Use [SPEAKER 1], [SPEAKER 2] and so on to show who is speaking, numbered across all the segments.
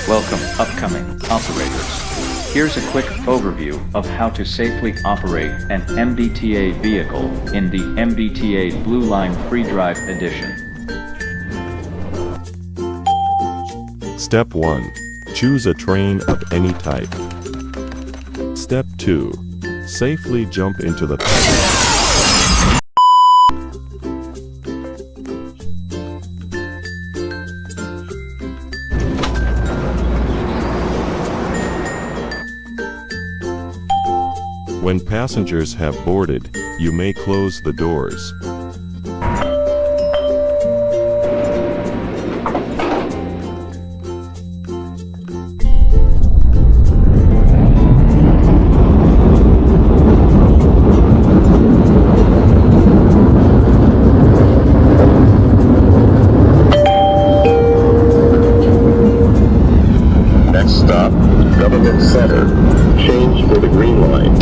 [SPEAKER 1] Welcome, upcoming operators. Here's a quick overview of how to safely operate an MBTA vehicle in the MBTA Blue Line Free Drive Edition.
[SPEAKER 2] Step 1. Choose a train of any type. Step 2. Safely jump into the When passengers have boarded, you may close the doors.
[SPEAKER 3] Next stop, Government Center. Change for the Green Line.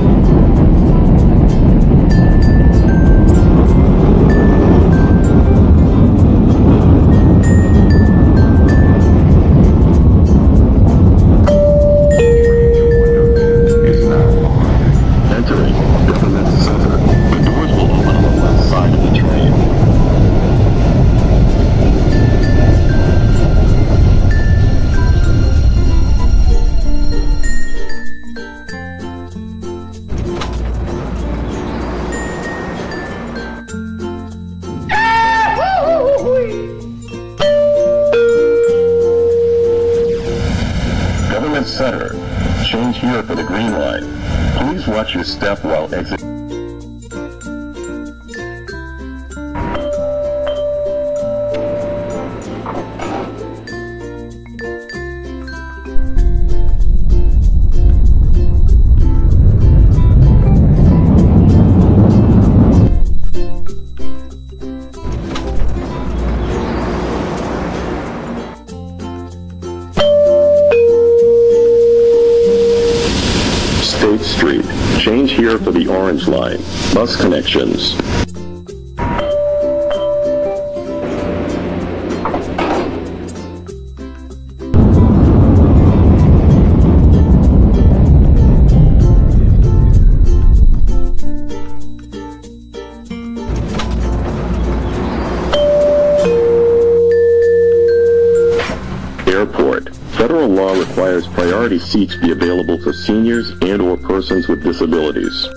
[SPEAKER 3] Entering Government Center. The doors will open on the left side of the train. Government Center. Change here for the Green Line. Please watch your step while exiting. State Street. Change here for the Orange Line. Bus connections. Airport. Federal law requires priority seats be available for seniors and/or persons with disabilities.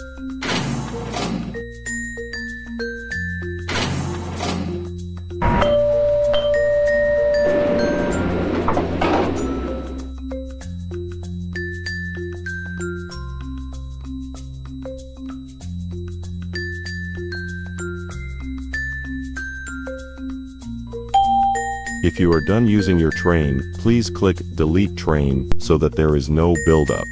[SPEAKER 2] If you are done using your train, please click Delete Train so that there is no buildup.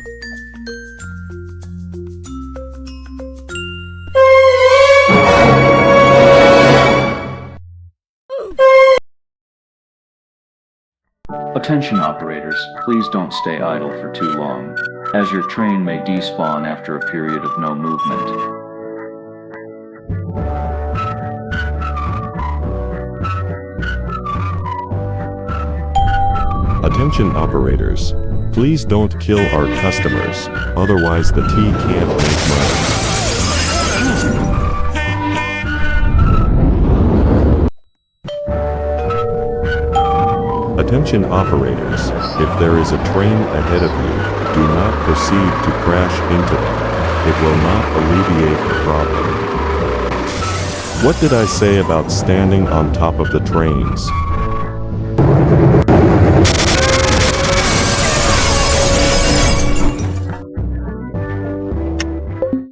[SPEAKER 1] Attention operators, please don't stay idle for too long, as your train may despawn after a period of no movement.
[SPEAKER 2] Attention operators, please don't kill our customers, otherwise the T can't make money. Attention operators, if there is a train ahead of you, do not proceed to crash into them. It will not alleviate the problem. What did I say about standing on top of the trains?